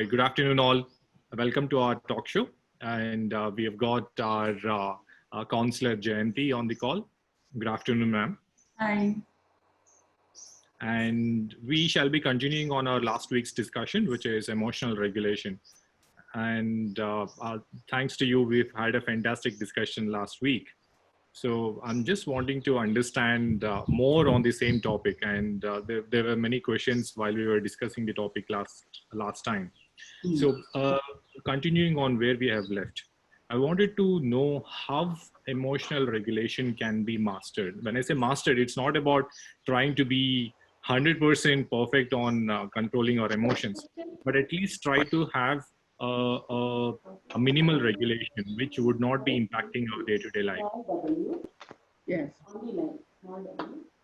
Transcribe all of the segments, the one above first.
Good afternoon, all. Welcome to our talk show. And we have got our counselor Jayanti on the call. Good afternoon, ma'am. Hi. And we shall be continuing on our last week's discussion, which is emotional regulation. And thanks to you, we've had a fantastic discussion last week. So I'm just wanting to understand more on the same topic. And there were many questions while we were discussing the topic last time. So continuing on where we have left, I wanted to know how emotional regulation can be mastered. When I say mastered, it's not about trying to be 100% perfect on controlling our emotions, but at least try to have a minimal regulation which would not be impacting our day-to-day life. Yes.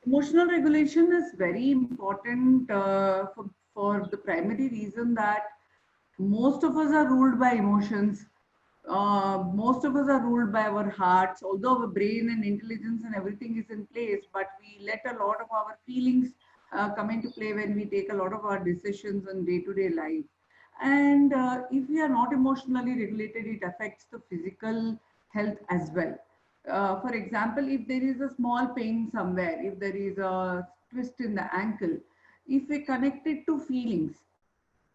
Emotional regulation is very important for the primary reason that most of us are ruled by emotions. Most of us are ruled by our hearts, although our brain and intelligence and everything is in place, but we let a lot of our feelings come into play when we take a lot of our decisions in day-to-day life. And if we are not emotionally regulated, it affects the physical health as well. For example, if there is a small pain somewhere, if there is a twist in the ankle, if we connect it to feelings,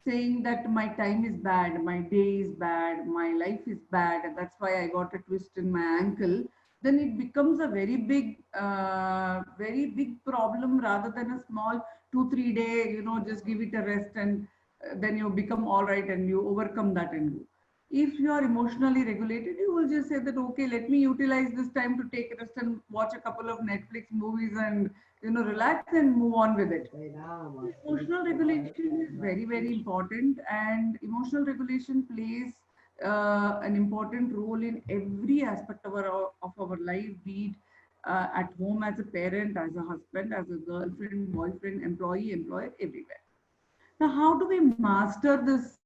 saying that my time is bad, my day is bad, my life is bad, and that's why I got a twist in my ankle, then it becomes a very big problem rather than a small 2 3 day, just give it a rest and then you become all right and you overcome that and you. If you are emotionally regulated, you will just say that, okay, let me utilize this time to take a rest and watch a couple of Netflix movies and relax and move on with it. Emotional regulation is very important, and emotional regulation plays an important role in every aspect of our life, be it at home as a parent, as a husband, as a girlfriend, boyfriend, employee, employer, everywhere. Now, how do we master this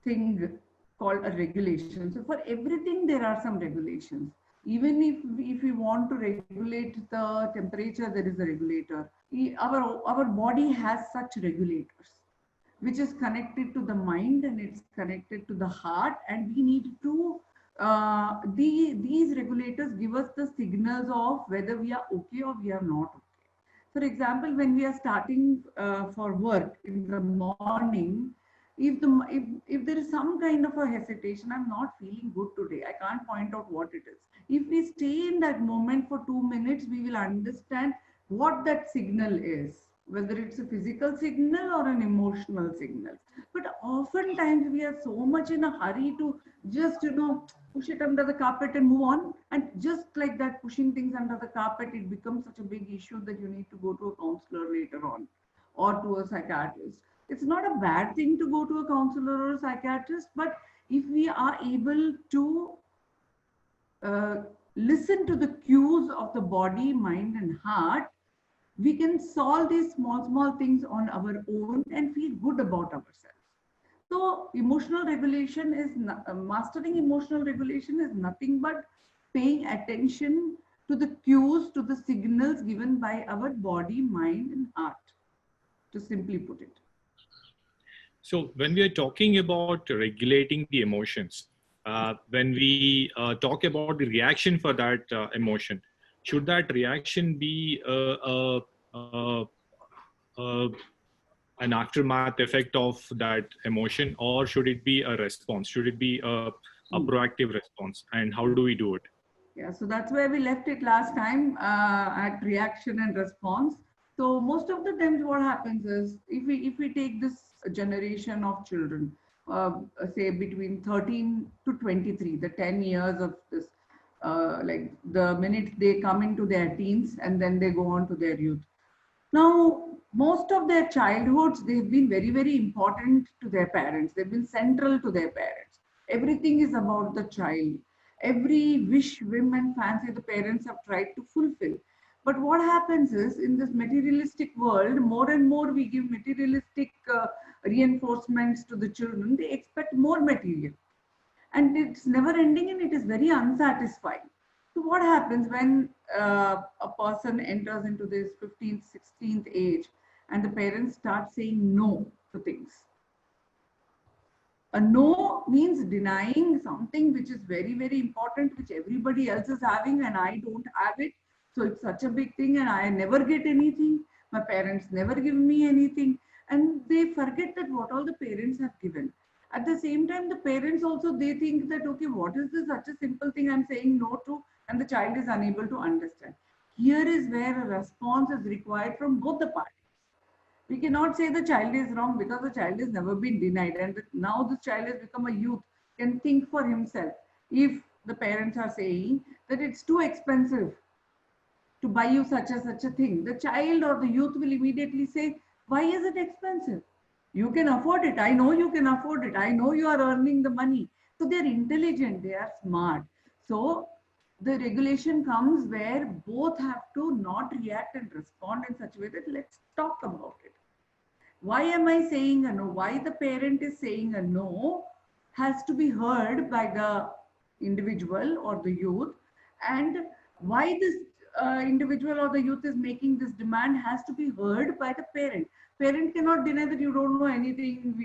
thing called a regulation? So for everything, there are some regulations. Even if we want to regulate the temperature, there is a regulator. Our body has such regulators, which is connected to the mind and it's connected to the heart, and we need to these regulators give us the signals of whether we are okay or we are not okay. For example, when we are starting for work in the morning, if there is some kind of a hesitation, I'm not feeling good today, I can't point out what it is. If we stay in that moment for 2 minutes, we will understand what that signal is, whether it's a physical signal or an emotional signal. But oftentimes we are so much in a hurry to just, push it under the carpet and move on. And just like that, pushing things under the carpet, it becomes such a big issue that you need to go to a counselor later on or to a psychiatrist. It's not a bad thing to go to a counselor or a psychiatrist, but if we are able to uh, listen to the cues of the body, mind, and heart, we can solve these small things on our own and feel good about ourselves. So emotional regulation is mastering emotional regulation is nothing but paying attention to the cues, to the signals given by our body, mind, and heart, to simply put it. So when we are talking about regulating the emotions, when we talk about the reaction for that emotion, should that reaction be an aftermath effect of that emotion, or should it be a response? Should it be a proactive response? And how do we do it? Yeah, so that's where we left it last time at reaction and response. So most of the times what happens is if we take this generation of children, say between 13 to 23, the 10 years of this, like the minute they come into their teens and then they go on to their youth. Now, most of their childhoods, they've been very important to their parents. They've been central to their parents. Everything is about the child. Every wish, whim, and fancy the parents have tried to fulfill. But what happens is, in this materialistic world, more and more we give materialistic reinforcements to the children. They expect more material. And it's never ending and it is very unsatisfying. So what happens when a person enters into this 15th, 16th age and the parents start saying no to things? A no means denying something which is very, very important, which everybody else is having and I don't have it. So it's such a big thing and I never get anything. My parents never give me anything. And they forget that what all the parents have given. At the same time, the parents also, they think that, okay, what is this such a simple thing I'm saying no to? And the child is unable to understand. Here is where a response is required from both the parties. We cannot say the child is wrong because the child has never been denied and now this child has become a youth, can think for himself. If the parents are saying that it's too expensive to buy you such a thing, the child or the youth will immediately say, why is it expensive? You can afford it. I know you can afford it. I know you are earning the money. So they're intelligent, they are smart. So the regulation comes where both have to not react and respond in such a way that let's talk about it. Why am I saying a no? Why the parent is saying a no has to be heard by the individual or the youth, and why this individual or the youth is making this demand has to be heard by the parent. Parent cannot deny that you don't know anything.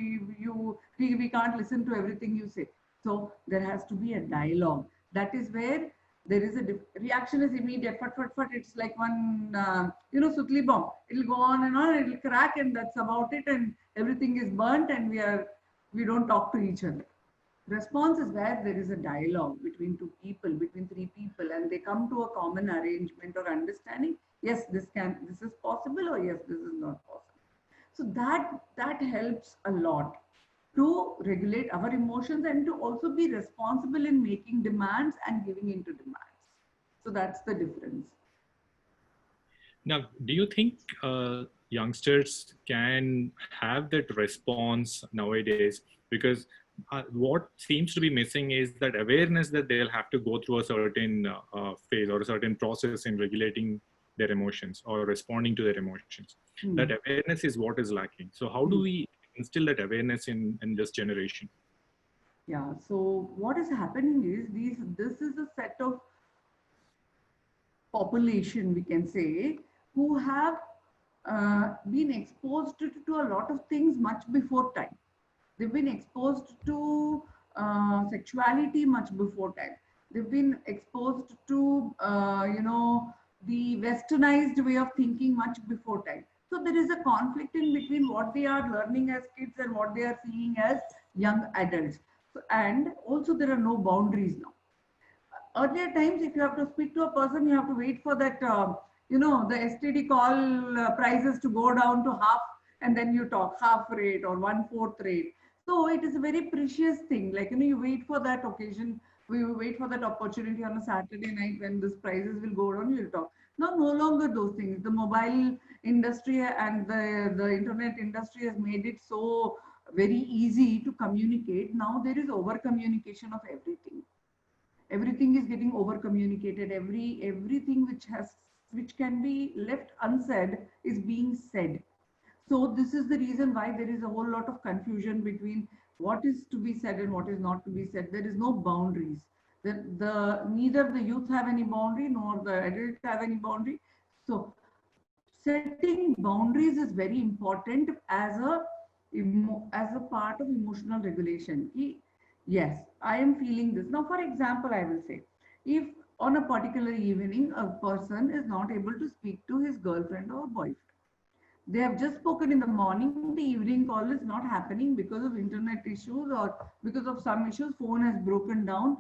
We can't listen to everything you say. So there has to be a dialogue. That is where there is a reaction is immediate. Fat. It's like one, sutli bomb. It'll go on and on. It'll crack, and that's about it. And everything is burnt, and we don't talk to each other. Response is where there is a dialogue between two people, between three people, and they come to a common arrangement or understanding. Yes, this is possible, or yes, this is not possible. So that helps a lot to regulate our emotions and to also be responsible in making demands and giving into demands. So that's the difference. Now, do you think youngsters can have that response nowadays? Because what seems to be missing is that awareness that they'll have to go through a certain phase or a certain process in regulating their emotions or responding to their emotions. That awareness is what is lacking. So how do we instill that awareness in this generation? Yeah, so what is happening is this is a set of population, we can say, who have been exposed to a lot of things much before time. They've been exposed to sexuality much before time. They've been exposed to, the westernized way of thinking much before time. So there is a conflict in between what they are learning as kids and what they are seeing as young adults. So, and also there are no boundaries now. Earlier times, if you have to speak to a person, you have to wait for that, the STD call prices to go down to half, and then you talk half rate or 1/4 rate. So it is a very precious thing. Like, you wait for that occasion, we wait for that opportunity on a Saturday night when these prices will go down, you'll talk. Now, no longer those things. The mobile industry and the internet industry has made it so very easy to communicate. Now there is over communication of everything. Everything is getting over communicated. Everything which can be left unsaid is being said. So this is the reason why there is a whole lot of confusion between what is to be said and what is not to be said. There is no boundaries. Neither the youth have any boundary nor the adults have any boundary. So setting boundaries is very important as a part of emotional regulation. Yes, I am feeling this. Now, for example, I will say, if on a particular evening, a person is not able to speak to his girlfriend or boyfriend, they have just spoken in the morning, the evening call is not happening because of internet issues or because of some issues, phone has broken down.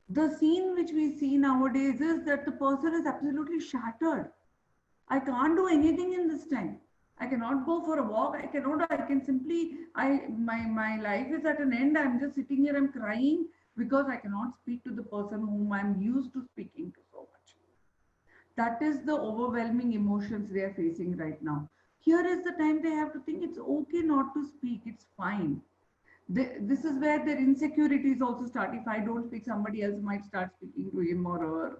The scene which we see nowadays is that the person is absolutely shattered. I can't do anything in this time. I cannot go for a walk. I can simply, my life is at an end. I'm just sitting here, I'm crying because I cannot speak to the person whom I'm used to speaking to so much. That is the overwhelming emotions they are facing right now. Here is the time they have to think it's okay not to speak. It's fine. This is where their insecurities also start. If I don't speak, somebody else might start speaking to him or her.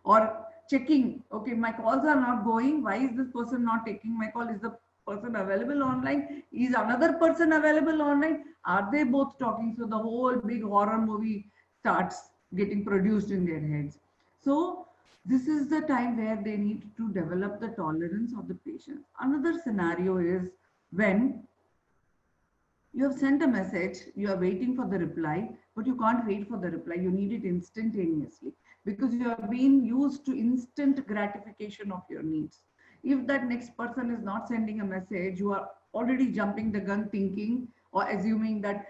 Or checking, okay, my calls are not going. Why is this person not taking my call? Is the person available online? Is another person available online? Are they both talking? So the whole big horror movie starts getting produced in their heads. So this is the time where they need to develop the tolerance of the patience. Another scenario is when You have sent a message, you are waiting for the reply, but you can't wait for the reply. You need it instantaneously because you have been used to instant gratification of your needs. If that next person is not sending a message, you are already jumping the gun thinking or assuming that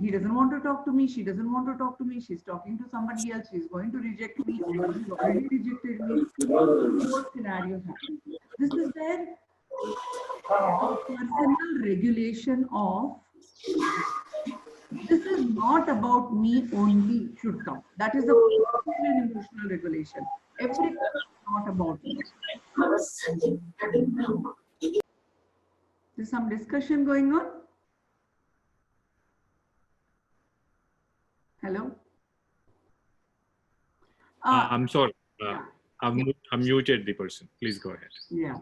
he doesn't want to talk to me, she doesn't want to talk to me, she's talking to somebody else, she's going to reject me, she's already rejected me. All these whole scenarios happen. This is where personal regulation of this is not about me only should come. That is a personal and emotional regulation. Everything is not about me. There's some discussion going on. Hello? I'm sorry. Yeah. I'm muted the person. Please go ahead. Yeah.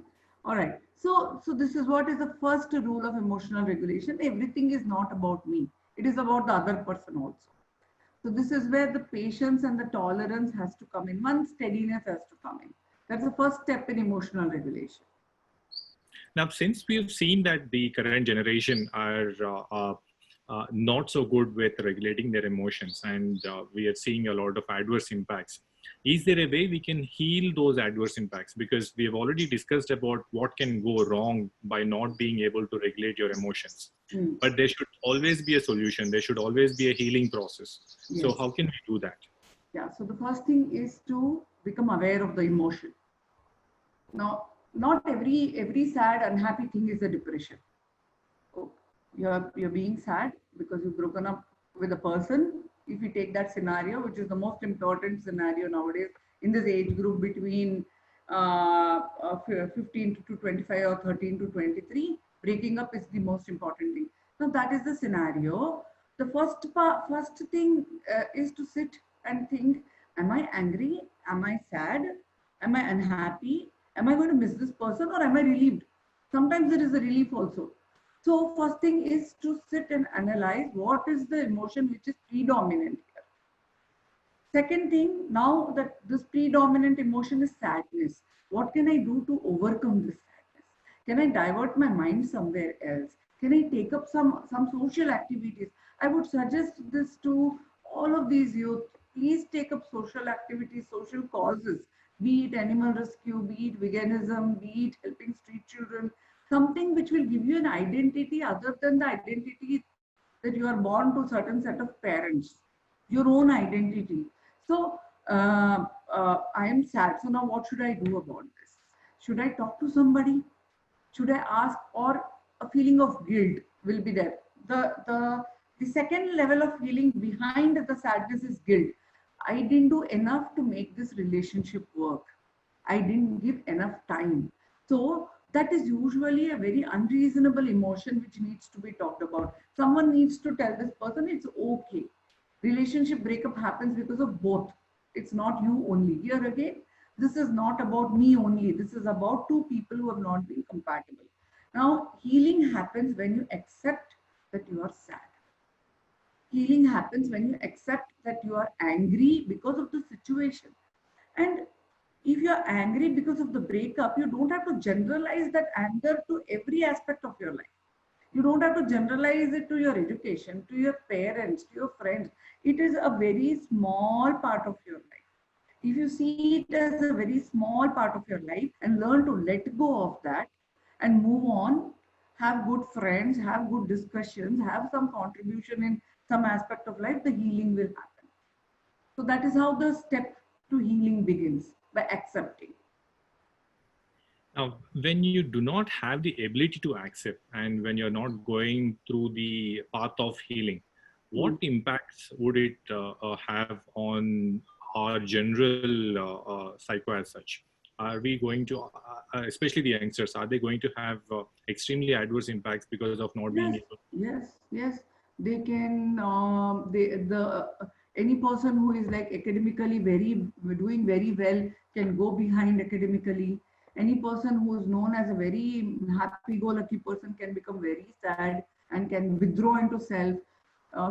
All right. So this is what is the first rule of emotional regulation. Everything is not about me. It is about the other person also. So this is where the patience and the tolerance has to come in. One, steadiness has to come in. That's the first step in emotional regulation. Now, since we've seen that the current generation are not so good with regulating their emotions, and we are seeing a lot of adverse impacts, is there a way we can heal those adverse impacts? Because we have already discussed about what can go wrong by not being able to regulate your emotions. But there should always be a solution. There should always be a healing process. Yes. So how can we do that? Yeah, so the first thing is to become aware of the emotion. Now, not every sad, unhappy thing is a depression. Oh, you're being sad because you've broken up with a person. If you take that scenario, which is the most important scenario nowadays in this age group between 15 to 25 or 13 to 23, breaking up is the most important thing. Now that is the scenario. The first thing is to sit and think, am I angry? Am I sad? Am I unhappy? Am I going to miss this person or am I relieved? Sometimes there is a relief also. So first thing is to sit and analyze what is the emotion which is predominant here. Second thing, now that this predominant emotion is sadness, what can I do to overcome this sadness? Can I divert my mind somewhere else? Can I take up some social activities? I would suggest this to all of these youth. Please take up social activities, social causes, be it animal rescue, be it veganism, be it helping street children, something which will give you an identity other than the identity that you are born to a certain set of parents, your own identity. So I am sad. So now what should I do about this? Should I talk to somebody? Should I ask? Or a feeling of guilt will be there. The second level of feeling behind the sadness is guilt. I didn't do enough to make this relationship work. I didn't give enough time. So that is usually a very unreasonable emotion which needs to be talked about. Someone needs to tell this person it's okay. Relationship breakup happens because of both. It's not you only. Here again, this is not about me only. This is about two people who have not been compatible. Now, healing happens when you accept that you are sad. Healing happens when you accept that you are angry because of the situation. And if you're angry because of the breakup, you don't have to generalize that anger to every aspect of your life. You don't have to generalize it to your education, to your parents, to your friends. It is a very small part of your life. If you see it as a very small part of your life and learn to let go of that and move on, have good friends, have good discussions, have some contribution in some aspect of life, the healing will happen. So that is how the step to healing begins, by accepting. Now, when you do not have the ability to accept and when you're not going through the path of healing, what impacts would it have on our general psycho as such? Are we going to, especially the youngsters, are they going to have extremely adverse impacts because of not being able? Yes. They can, any person who is like academically doing very well can go behind academically. Any person who is known as a very happy-go-lucky person can become very sad and can withdraw into self.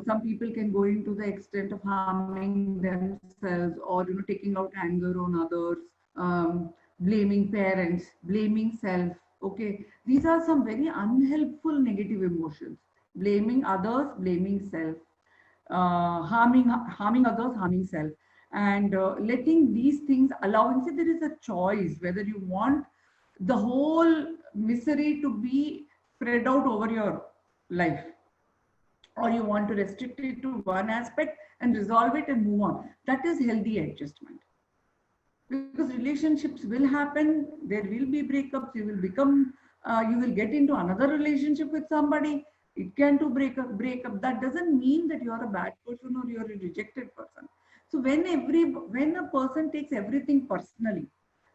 Some people can go into the extent of harming themselves or taking out anger on others, blaming parents, blaming self. Okay, these are some very unhelpful negative emotions. blaming others, blaming self, harming others, harming self, and letting these things, allowing. See, there is a choice whether you want the whole misery to be spread out over your life, or you want to restrict it to one aspect and resolve it and move on. That is healthy adjustment. Because relationships will happen, there will be breakups, you will get into another relationship with somebody. It can to break up. That doesn't mean that you are a bad person or you are a rejected person. So when a person takes everything personally,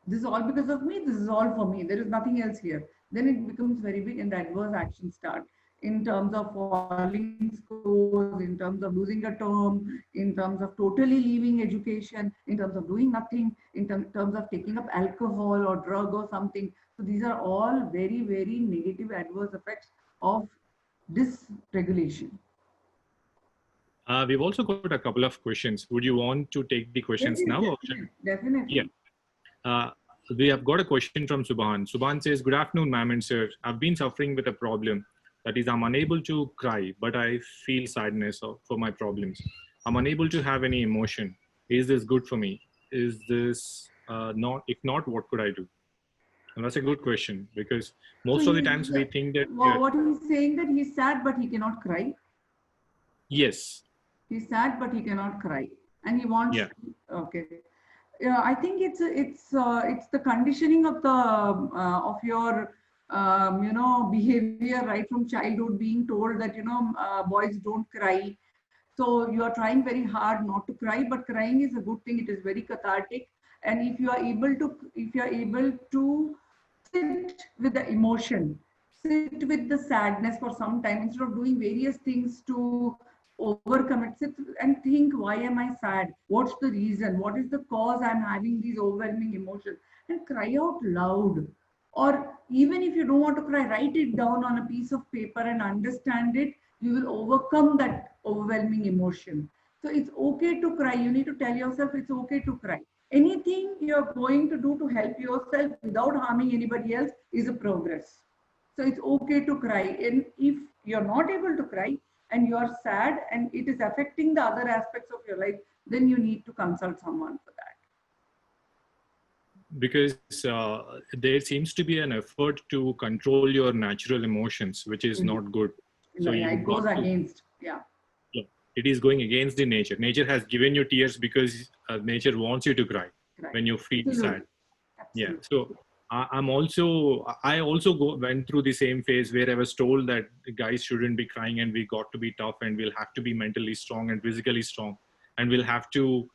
this is all because of me, this is all for me, there is nothing else here, then it becomes very big and the adverse actions start in terms of falling scores, in terms of losing a term, in terms of totally leaving education, in terms of doing nothing, in terms of taking up alcohol or drug or something. So these are all very, very negative adverse effects of dysregulation. We've also got a couple of questions. Would you want to take the questions now? Definitely. Yeah. We have got a question from Subhan. Subhan says, "Good afternoon, ma'am and sir. I've been suffering with a problem. That is, I'm unable to cry, but I feel sadness for my problems. I'm unable to have any emotion. Is this good for me? Is this not? If not, what could I do?" And that's a good question, because most of the times we think that... What he's saying, that he's sad, but he cannot cry. Yes. He's sad, but he cannot cry. And he wants... Yeah. Okay. Yeah, I think it's the conditioning of your behavior right from childhood, being told that boys don't cry. So you are trying very hard not to cry, but crying is a good thing. It is very cathartic, and if you are able to sit with the emotion, sit with the sadness for some time instead of doing various things to overcome it, sit and think, why am I sad? What's the reason? What is the cause I'm having these overwhelming emotions? And cry out loud. Or even if you don't want to cry, write it down on a piece of paper and understand it. You will overcome that overwhelming emotion. So it's okay to cry. You need to tell yourself it's okay to cry. Anything you're going to do to help yourself without harming anybody else is a progress. So it's okay to cry. And if you're not able to cry and you're sad and it is affecting the other aspects of your life, then you need to consult someone for that. Because there seems to be an effort to control your natural emotions, which is not good. So it goes against, yeah. It is going against the nature. Nature has given you tears because nature wants you to cry when you feel sad. Yeah. So I also went through the same phase where I was told that guys shouldn't be crying and we got to be tough and we'll have to be mentally strong and physically strong, and we'll have to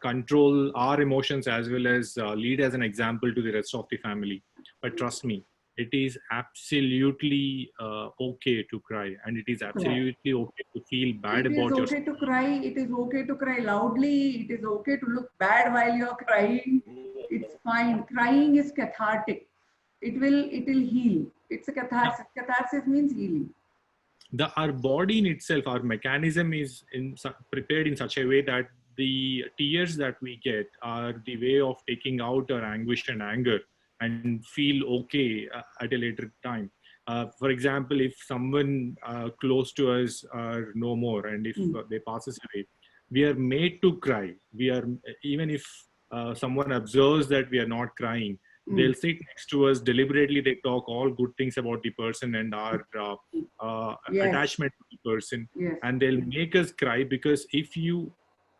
control our emotions as well as lead as an example to the rest of the family. But trust me, it is absolutely okay to cry, and it is absolutely okay to feel bad about yourself. It is okay to cry. It is okay to cry loudly. It is okay to look bad while you're crying. It's fine. Crying is cathartic. It will heal. It's a catharsis. Catharsis means healing. Our body in itself, our mechanism is prepared in such a way that the tears that we get are the way of taking out our anguish and anger and feel okay at a later time. For example, if someone close to us are no more and if they pass us away, we are made to cry. Even if someone observes that we are not crying, they'll sit next to us, deliberately they talk all good things about the person and our attachment to the person, and they'll make us cry, because if you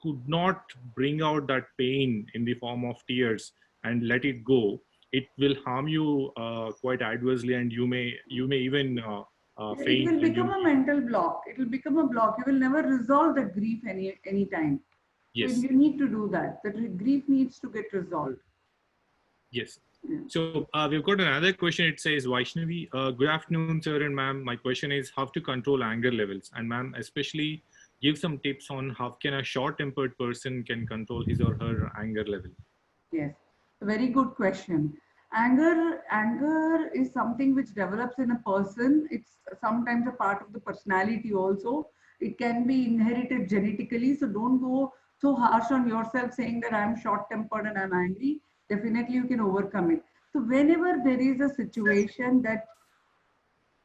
could not bring out that pain in the form of tears and let it go, it will harm you quite adversely, and you may even faint. It will become a mental block. It will become a block. You will never resolve that grief any time. Yes. So you need to do that. That grief needs to get resolved. Yes. Yeah. So we've got another question. It says, Vaishnavi, good afternoon, sir and ma'am. My question is how to control anger levels. And ma'am, especially give some tips on how can a short-tempered person can control his or her anger level. Yes, a very good question. Anger is something which develops in a person. It's sometimes a part of the personality also. It can be inherited genetically. So don't go so harsh on yourself saying that I'm short-tempered and I'm angry. Definitely you can overcome it. So whenever there is a situation that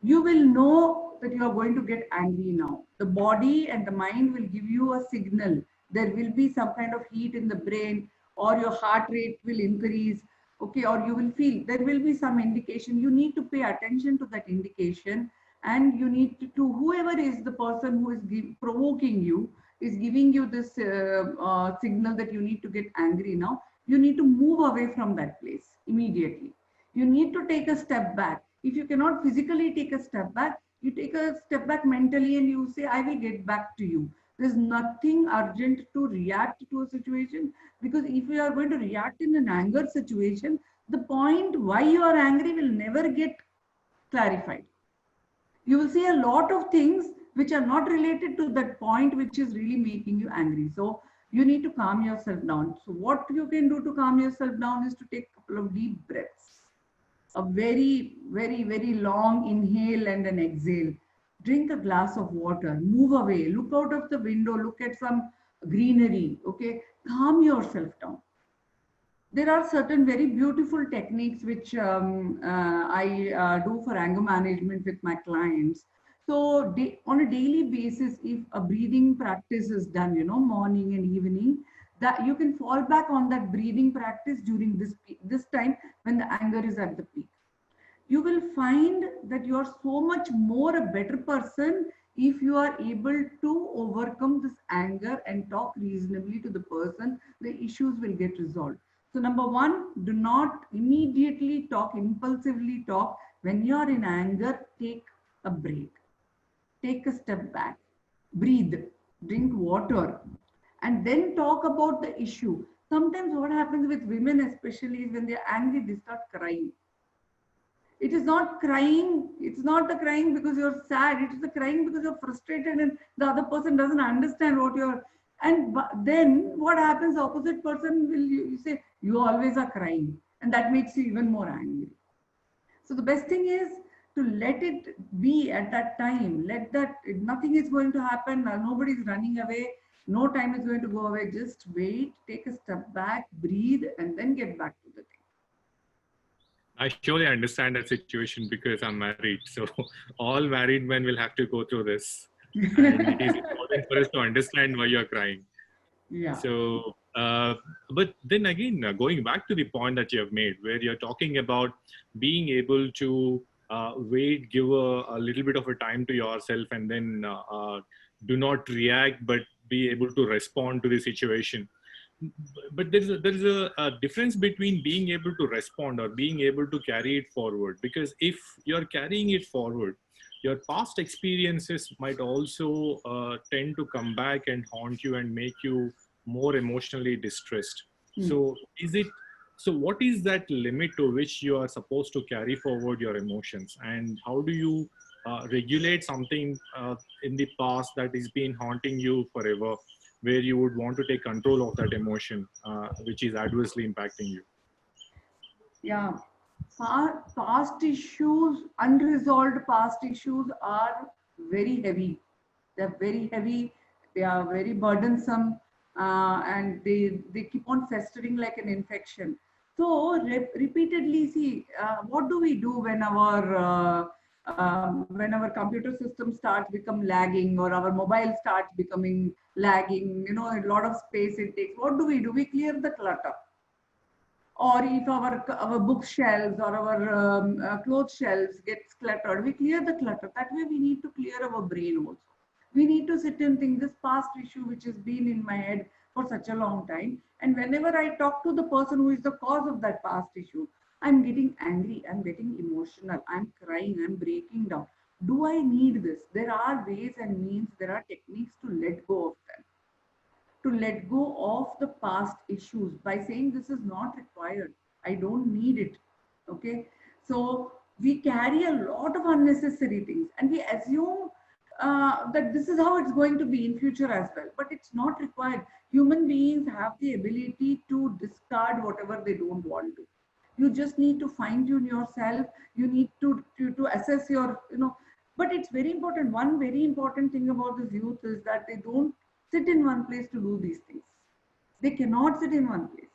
you will know that you are going to get angry now. The body and the mind will give you a signal. There will be some kind of heat in the brain, or your heart rate will increase, okay, or you will feel there will be some indication. You need to pay attention to that indication, and you need to whoever is the person who is provoking you, is giving you this signal that you need to get angry now. You need to move away from that place immediately. You need to take a step back. If you cannot physically take a step back, you take a step back mentally and you say, I will get back to you. There's nothing urgent to react to a situation, because if you are going to react in an anger situation, the point why you are angry will never get clarified. You will see a lot of things which are not related to that point which is really making you angry. So you need to calm yourself down. So what you can do to calm yourself down is to take a couple of deep breaths, a very, very, very long inhale and an exhale. Drink a glass of water, move away, look out of the window, look at some greenery, okay? Calm yourself down. There are certain very beautiful techniques which I do for anger management with my clients. So on a daily basis, if a breathing practice is done, morning and evening, that you can fall back on that breathing practice during this time when the anger is at the peak. You will find that you are so much more a better person if you are able to overcome this anger and talk reasonably to the person. The issues will get resolved. So number one, do not immediately talk, impulsively talk. When you are in anger, take a break. Take a step back. Breathe. Drink water. And then talk about the issue. Sometimes what happens with women especially is when they are angry, they start crying. It is not crying. It's not the crying because you're sad. It is the crying because you're frustrated and the other person doesn't understand what you're. And then what happens? The opposite person will you say you always are crying, and that makes you even more angry. So the best thing is to let it be at that time. Let that nothing is going to happen. Nobody is running away. No time is going to go away. Just wait. Take a step back. Breathe, and then get back to the thing. I surely understand that situation because I'm married. So all married men will have to go through this. And it is important for us to understand why you're crying. Yeah. So, but then again, going back to the point that you have made, where you're talking about being able to wait, give a little bit of a time to yourself, and then do not react, but be able to respond to the situation. But there's a difference between being able to respond or being able to carry it forward. Because if you're carrying it forward, your past experiences might also tend to come back and haunt you and make you more emotionally distressed. So what is that limit to which you are supposed to carry forward your emotions, and how do you regulate something in the past that has been haunting you forever, where you would want to take control of that emotion which is adversely impacting you? Yeah. Past issues, unresolved past issues are very heavy. They're very heavy. They are very burdensome, and they keep on festering like an infection. So repeatedly, see, what do we do when our computer system starts become lagging, or our mobile starts becoming lagging? A lot of space it takes. What do? We clear the clutter. Or if our bookshelves or our clothes shelves gets cluttered, we clear the clutter. That way we need to clear our brain also. We need to sit and think this past issue which has been in my head for such a long time. And whenever I talk to the person who is the cause of that past issue, I'm getting angry, I'm getting emotional, I'm crying, I'm breaking down. Do I need this? There are ways and means, there are techniques to let go of them, to let go of the past issues by saying this is not required. I don't need it. Okay. So we carry a lot of unnecessary things and we assume that this is how it's going to be in future as well, but it's not required. Human beings have the ability to discard whatever they don't want to. You just need to fine tune yourself. You need to assess your, but it's very important. One very important thing about this youth is that they don't sit in one place to do these things. They cannot sit in one place.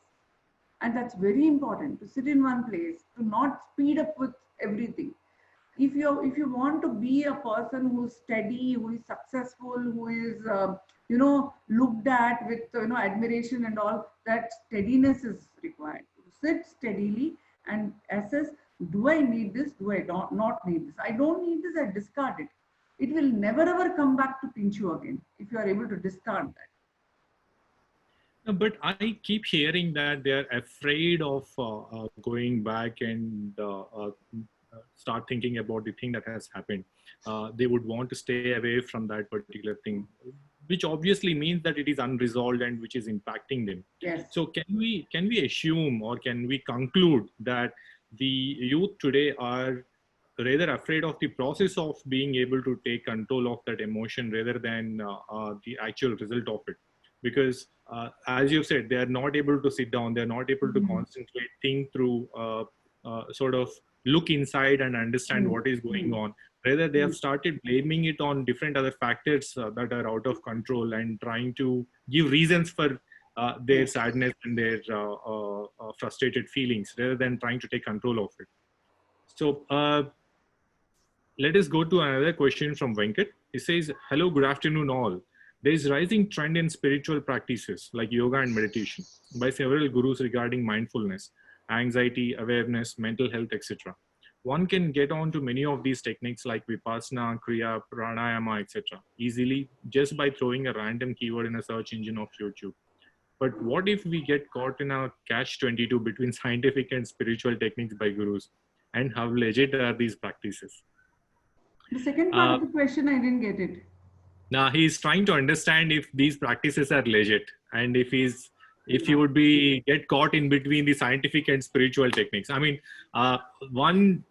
And that's very important, to sit in one place, to not speed up with everything. If you want to be a person who's steady, who is successful, who is looked at with admiration and all, that steadiness is required. Sit steadily and assess, do I need this, do I not need this? I don't need this, I discard it. It will never ever come back to pinch you again if you are able to discard that. No, but I keep hearing that they're afraid of going back and start thinking about the thing that has happened. They would want to stay away from that particular thing, which obviously means that it is unresolved and which is impacting them. Yes. So can we assume, or can we conclude that the youth today are rather afraid of the process of being able to take control of that emotion rather than the actual result of it? Because as you said, they are not able to sit down, they're not able to concentrate, think through, sort of look inside and understand what is going on. Rather, they have started blaming it on different other factors that are out of control and trying to give reasons for their sadness and their frustrated feelings rather than trying to take control of it. So let us go to another question from Venkat. He says, hello, good afternoon all. There is rising trend in spiritual practices like yoga and meditation by several gurus regarding mindfulness, anxiety, awareness, mental health, etc. One can get on to many of these techniques like Vipassana, Kriya, Pranayama, etc. easily just by throwing a random keyword in a search engine of YouTube. But what if we get caught in a catch-22 between scientific and spiritual techniques by gurus? And how legit are these practices? The second part of the question, I didn't get it. Now he's trying to understand if these practices are legit and if he would get caught in between the scientific and spiritual techniques. I mean, one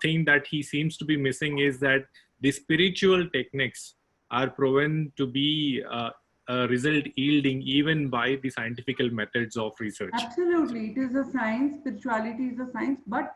thing that he seems to be missing is that the spiritual techniques are proven to be a result yielding even by the scientific methods of research. Absolutely, it is a science. Spirituality is a science, but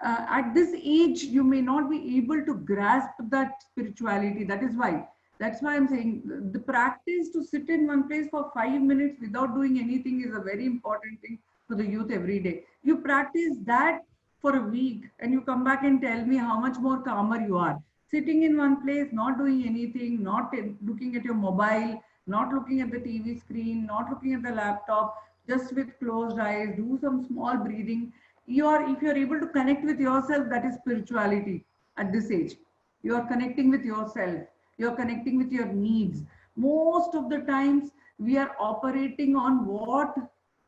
at this age, you may not be able to grasp that spirituality. That's why I'm saying the practice to sit in one place for 5 minutes without doing anything is a very important thing for the youth every day. You practice that for a week and you come back and tell me how much more calmer you are. Sitting in one place, not doing anything, not looking at your mobile, not looking at the TV screen, not looking at the laptop, just with closed eyes, do some small breathing. If you're able to connect with yourself, that is spirituality at this age. You are connecting with yourself. You're connecting with your needs. Most of the times we are operating on what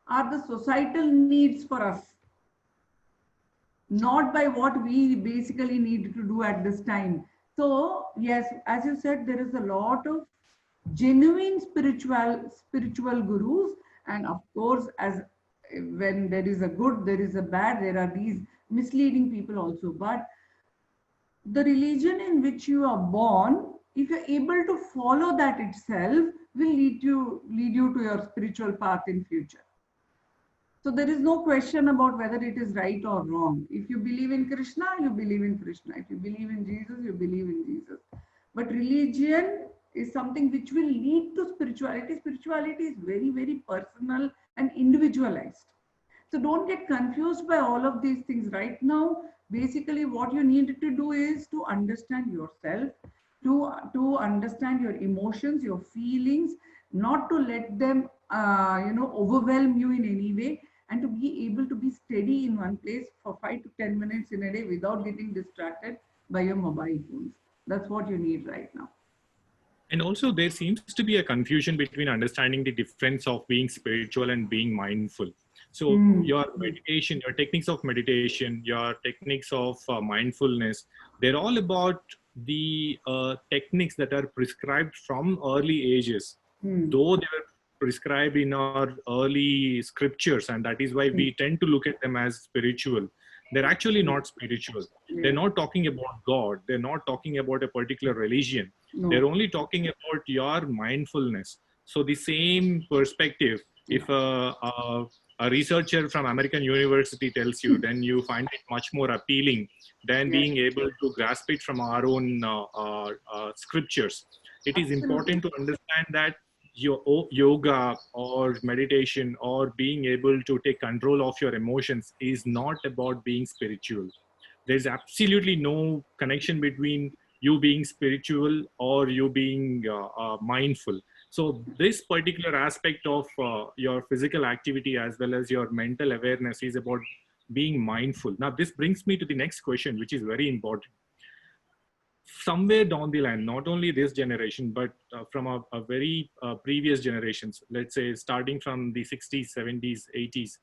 are the societal needs for us, not by what we basically need to do at this time. So yes, as you said, there is a lot of genuine spiritual gurus, and of course, as when there is a good, there is a bad, there are these misleading people also. But the religion in which you are born, if you're able to follow that itself, will lead you to your spiritual path in future. So there is no question about whether it is right or wrong. If you believe in Krishna, you believe in Krishna. If you believe in Jesus, you believe in Jesus. But religion is something which will lead to spirituality. Spirituality is very, very personal and individualized. So don't get confused by all of these things right now. Basically, what you need to do is to understand yourself, to understand your emotions, your feelings, not to let them overwhelm you in any way, and to be able to be steady in one place for 5 to 10 minutes in a day without getting distracted by your mobile phones. That's what you need right now. And also there seems to be a confusion between understanding the difference of being spiritual and being mindful. So your meditation, your techniques of meditation, your techniques of mindfulness, they're all about the techniques that are prescribed from early ages, though they were prescribed in our early scriptures, and that is why we tend to look at them as spiritual. They're actually not spiritual. They're not talking about God. They're not talking about a particular religion. They're only talking about your mindfulness. So the same perspective, if a researcher from American University tells you, then you find it much more appealing than being able to grasp it from our own scriptures. It is important to understand that your yoga or meditation or being able to take control of your emotions is not about being spiritual. There's absolutely no connection between you being spiritual or you being mindful. So this particular aspect of your physical activity as well as your mental awareness is about being mindful. Now, this brings me to the next question, which is very important. Somewhere down the line, not only this generation, but from a very previous generations, let's say starting from the 60s, 70s, 80s,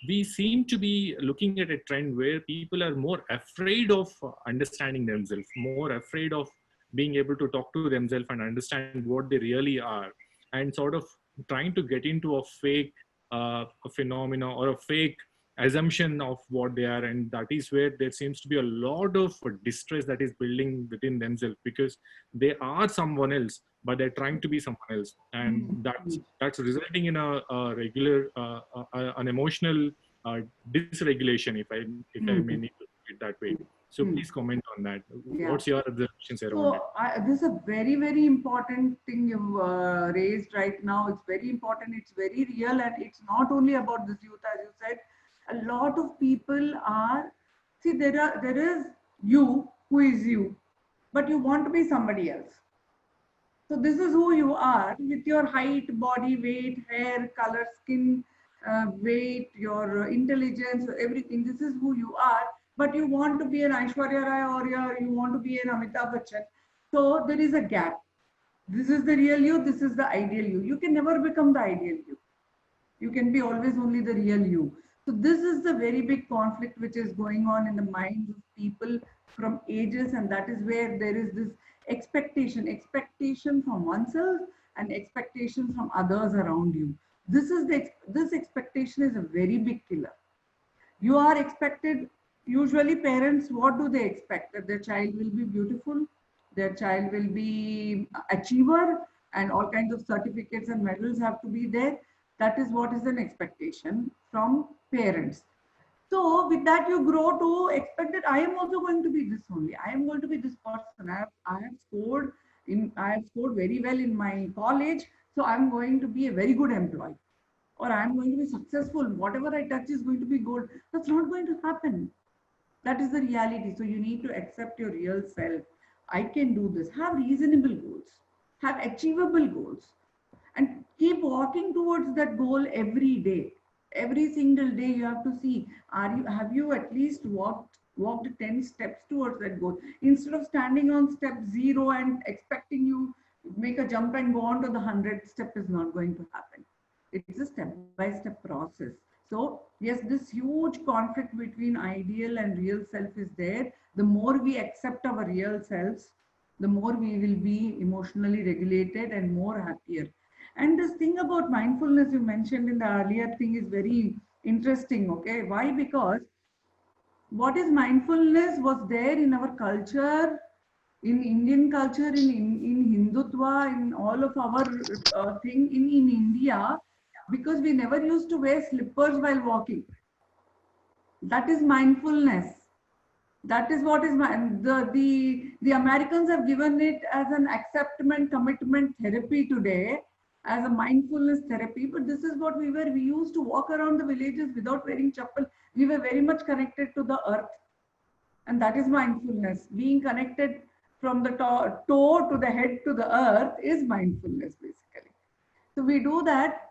we seem to be looking at a trend where people are more afraid of understanding themselves, more afraid of being able to talk to themselves and understand what they really are, and sort of trying to get into a fake a phenomena or a fake assumption of what they are. And that is where there seems to be a lot of distress that is building within themselves, because they are someone else but they're trying to be someone else, and that's resulting in a regular an emotional dysregulation, if I may need to put it that way. So please comment on that. Yeah. What's your observations around it? This is a very, very important thing you've raised right now. It's very important. It's very real. And it's not only about this youth, as you said. A lot of people are, see, there is you who is you, but you want to be somebody else. So this is who you are with your height, body weight, hair, color, skin, weight, your intelligence, everything. This is who you are, but you want to be an Aishwarya Rai or you want to be an Amitabh Bachchan. So there is a gap. This is the real you. This is the ideal you. You can never become the ideal you. You can be always only the real you. So this is the very big conflict which is going on in the minds of people from ages, and that is where there is this expectation from oneself and expectation from others around you. This expectation is a very big killer. You are expected, usually parents, what do they expect? That their child will be beautiful, their child will be achiever, and all kinds of certificates and medals have to be there. That is what is an expectation from parents. So with that, you grow to expect that I am also going to be this only. I am going to be this person. I have scored very well in my college, so I'm going to be a very good employee, or I'm going to be successful. Whatever I touch is going to be gold. That's not going to happen. That is the reality. So you need to accept your real self. I can do this. Have reasonable goals. Have achievable goals. And keep walking towards that goal every day. Every single day you have to see, have you at least walked 10 steps towards that goal? Instead of standing on step 0 and expecting you make a jump and go on to the 100th step, is not going to happen. It's a step-by-step process. So yes, this huge conflict between ideal and real self is there. The more we accept our real selves, the more we will be emotionally regulated and more happier. And this thing about mindfulness you mentioned in the earlier thing is very interesting. Okay, why? Because what is mindfulness was there in our culture, in Indian culture, in Hindutva, in all of our thing in India, because we never used to wear slippers while walking. That is mindfulness. That is what is the Americans have given it as an acceptance commitment therapy today, as a mindfulness therapy. But this is what we were. We used to walk around the villages without wearing chappal. We were very much connected to the earth, and that is mindfulness. Being connected from the toe to the head to the earth is mindfulness, basically. So we do that.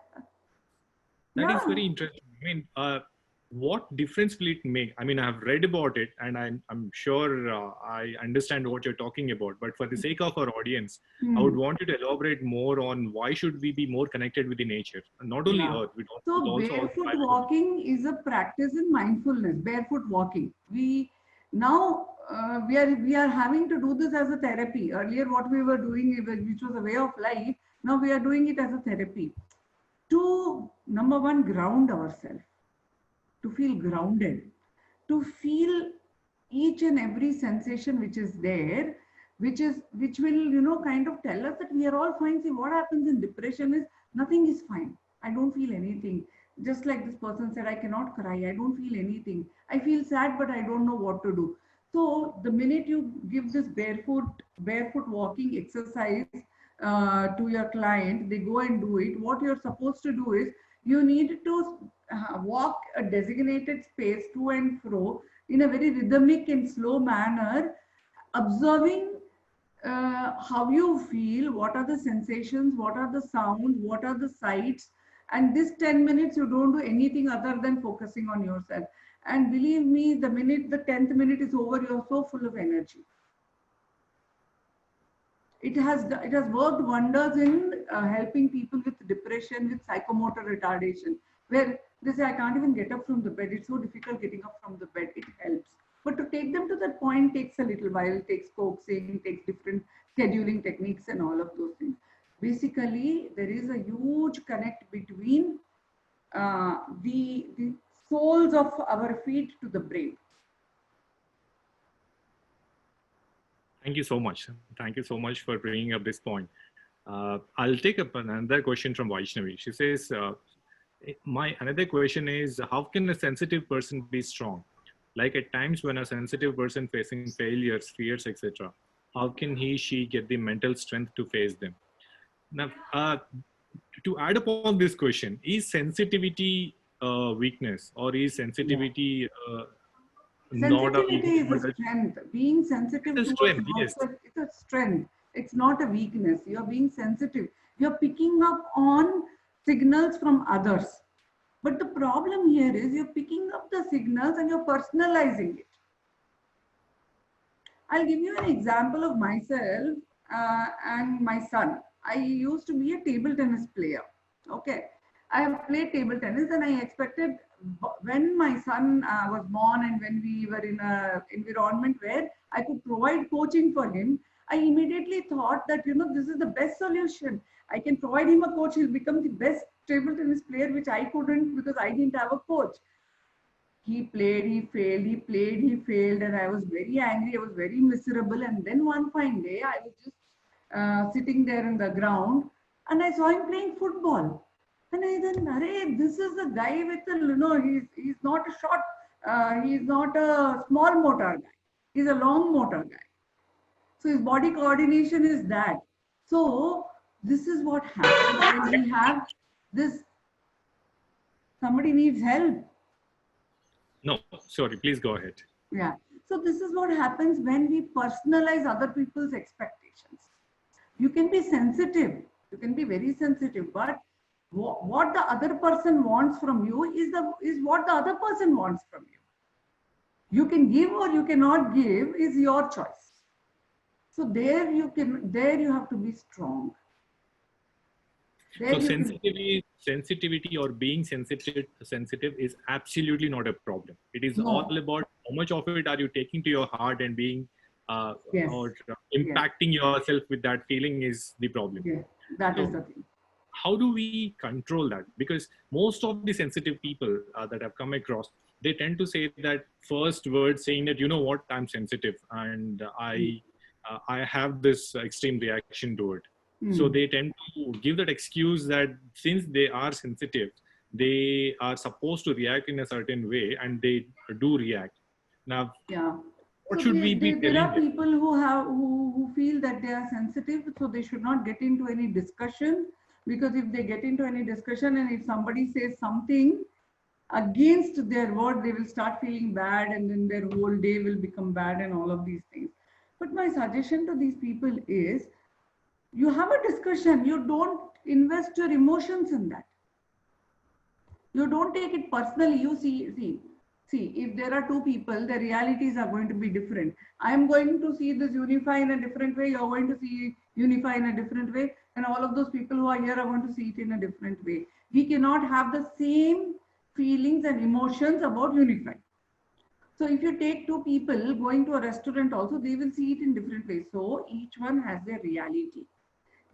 That is very interesting. I mean, what difference will it make? I mean, I've read about it, and I'm sure I understand what you're talking about. But for the sake of our audience, I would want you to elaborate more on why should we be more connected with the nature, not only earth. So barefoot walking is a practice in mindfulness. Barefoot walking. We are having to do this as a therapy. Earlier, what we were doing, which was a way of life, now we are doing it as a therapy. To, number one, ground ourselves. To feel grounded, to feel each and every sensation which is there, which will, kind of tell us that we are all fine. See, what happens in depression is nothing is fine. I don't feel anything. Just like this person said, I cannot cry. I don't feel anything. I feel sad, but I don't know what to do. So the minute you give this barefoot walking exercise to your client, they go and do it. What you're supposed to do is, you need to walk a designated space to and fro in a very rhythmic and slow manner, observing how you feel, what are the sensations, what are the sounds, what are the sights. And this 10 minutes, you don't do anything other than focusing on yourself. And believe me, the minute the 10th minute is over, you're so full of energy. It has worked wonders in helping people with depression, with psychomotor retardation, where they say, I can't even get up from the bed. It's so difficult getting up from the bed. It helps. But to take them to that point takes a little while, takes coaxing, takes different scheduling techniques and all of those things. Basically, there is a huge connect between the soles of our feet to the brain. Thank you so much. Thank you so much for bringing up this point. I'll take up another question from Vaishnavi. She says, my another question is, how can a sensitive person be strong? Like at times when a sensitive person facing failures, fears, etc., how can she get the mental strength to face them? Now, to add upon this question, is sensitivity weakness, or is sensitivity not a Sensitivity is weakness? a strength. Being sensitive It's a towards strength, yes. outside, it's a strength. It's not a weakness. You're being sensitive. You're picking up on signals from others. But the problem here is you're picking up the signals and you're personalizing it. I'll give you an example of myself and my son. I used to be a table tennis player. Okay. I have played table tennis and I expected when my son was born and when we were in an environment where I could provide coaching for him, I immediately thought that, this is the best solution. I can provide him a coach. He'll become the best table tennis player, which I couldn't because I didn't have a coach. He played, he failed, he played, he failed, and I was very angry. I was very miserable. And then one fine day, I was just sitting there in the ground and I saw him playing football. And I then, Arey, this is the guy with the, he's not a short, he's not a small motor guy. He's a long motor guy. So his body coordination is that. So this is what happens when we have this, somebody needs help. No, sorry, please go ahead. Yeah. So this is what happens when we personalize other people's expectations. You can be sensitive. You can be very sensitive, but what the other person wants from you is what the other person wants from you. You can give or you cannot give is your choice. So there you have to be strong. So sensitivity or being sensitive is absolutely not a problem. It is all about how much of it are you taking to your heart and being or impacting yourself with that feeling is the problem. Yeah, that is the thing. How do we control that? Because most of the sensitive people that I've come across, they tend to say that first word saying that, you know what, I'm sensitive and I have this extreme reaction to it. So they tend to give that excuse that since they are sensitive, they are supposed to react in a certain way and they do react. Now, what should we be telling them? There are people who feel that they are sensitive, so they should not get into any discussion, because if they get into any discussion and if somebody says something against their word, they will start feeling bad and then their whole day will become bad and all of these things. But my suggestion to these people is, you have a discussion, you don't invest your emotions in that. You don't take it personally. You see, if there are two people, their realities are going to be different. I am going to see this Unify in a different way. You're going to see Unify in a different way. And all of those people who are here are going to see it in a different way. We cannot have the same feelings and emotions about Unify. So if you take two people going to a restaurant also, they will see it in different ways. So each one has their reality,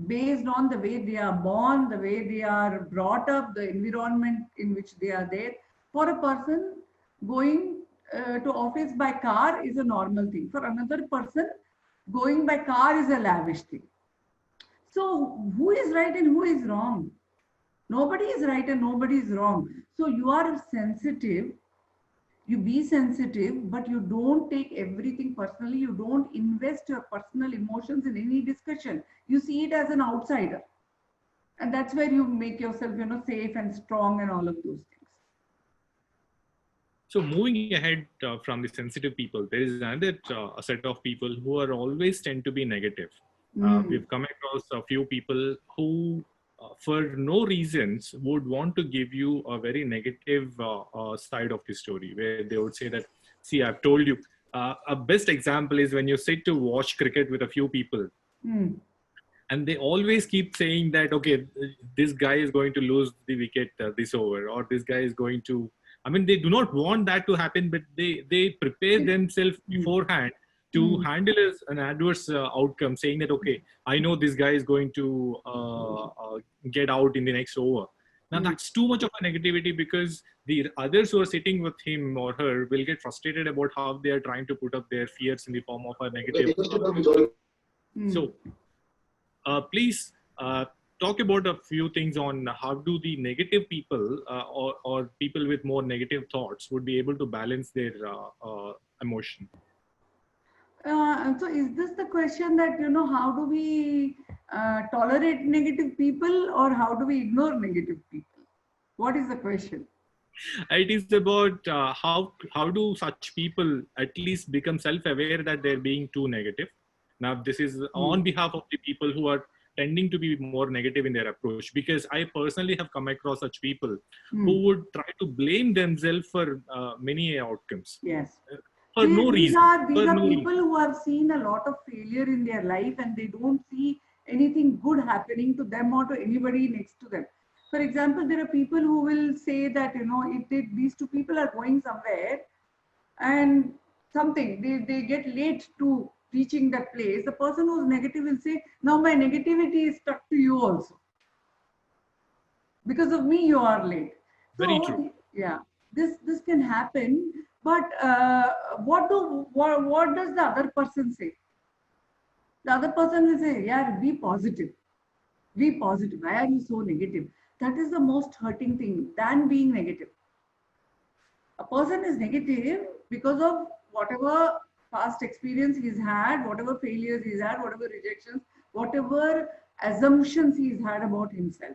based on the way they are born, the way they are brought up, the environment in which they are there. For a person, going to office by car is a normal thing. For another person, going by car is a lavish thing. So who is right and who is wrong? Nobody is right and nobody is wrong. So you are sensitive. You be sensitive, but you don't take everything personally. You don't invest your personal emotions in any discussion. You see it as an outsider. And that's where you make yourself, safe and strong and all of those things. So moving ahead from the sensitive people, there is another set of people who are always tend to be negative. We've come across a few people who, for no reasons, would want to give you a very negative side of the story, where they would say that, see, I've told you. A best example is when you sit to watch cricket with a few people, and they always keep saying that, okay, this guy is going to lose the wicket this over, or this guy is going to. I mean, they do not want that to happen, but they prepare themselves beforehand to handle an adverse outcome, saying that, okay, I know this guy is going to get out in the next over. Now, that's too much of a negativity, because the others who are sitting with him or her will get frustrated about how they are trying to put up their fears in the form of a negative. So, please talk about a few things on how do the negative people or people with more negative thoughts would be able to balance their emotion. So is this the question that, how do we tolerate negative people, or how do we ignore negative people? What is the question? It is about how do such people at least become self-aware that they're being too negative. Now, this is on behalf of the people who are tending to be more negative in their approach, because I personally have come across such people who would try to blame themselves for many outcomes. Yes. For no reason. These are people who have seen a lot of failure in their life, and they don't see anything good happening to them or to anybody next to them. For example, there are people who will say that, if these two people are going somewhere and they get late to reaching that place, the person who's negative will say, now my negativity is stuck to you also. Because of me, you are late. Very true. Yeah, this can happen. But what does the other person say? The other person will say, yeah, be positive. Be positive. Why are you so negative? That is the most hurting thing than being negative. A person is negative because of whatever past experience he's had, whatever failures he's had, whatever rejections, whatever assumptions he's had about himself.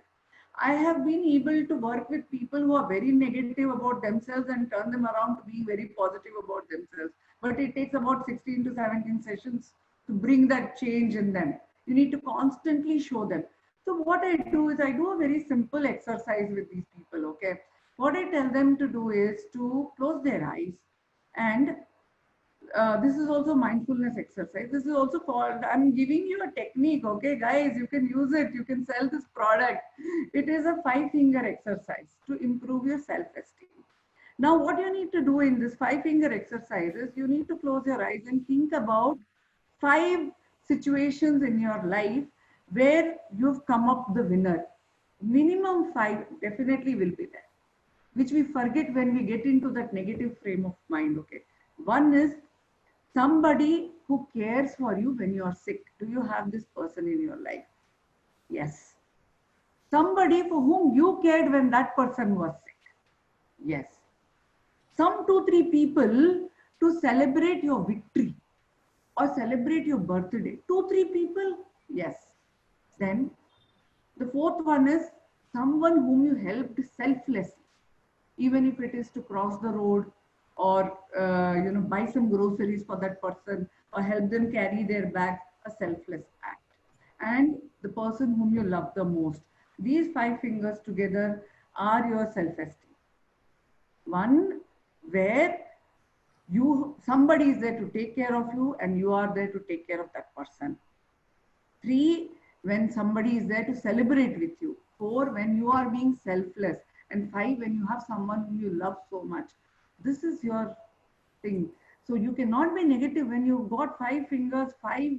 I have been able to work with people who are very negative about themselves and turn them around to being very positive about themselves. But it takes about 16 to 17 sessions to bring that change in them. You need to constantly show them. So what I do is I do a very simple exercise with these people, okay? What I tell them to do is to close their eyes, and this is also mindfulness exercise. This is also called, I'm giving you a technique, okay guys, you can use it, you can sell this product. It is a 5-finger exercise to improve your self-esteem. Now what you need to do in this 5-finger exercise is you need to close your eyes and think about 5 situations in your life where you've come up the winner. Minimum 5 definitely will be there, which we forget when we get into that negative frame of mind, okay? One is somebody who cares for you when you are sick. Do you have this person in your life? Yes. Somebody for whom you cared when that person was sick. Yes. Some 2-3 people to celebrate your victory or celebrate your birthday. 2-3 people? Yes. Then the 4th one is someone whom you helped selflessly, even if it is to cross the road, or buy some groceries for that person, or help them carry their bags, a selfless act. And the person whom you love the most. These 5 fingers together are your self-esteem. One where somebody is there to take care of you and you are there to take care of that person. 3, when somebody is there to celebrate with you. 4, when you are being selfless. And 5, when you have someone whom you love so much. This is your thing. So you cannot be negative when you've got 5 fingers, 5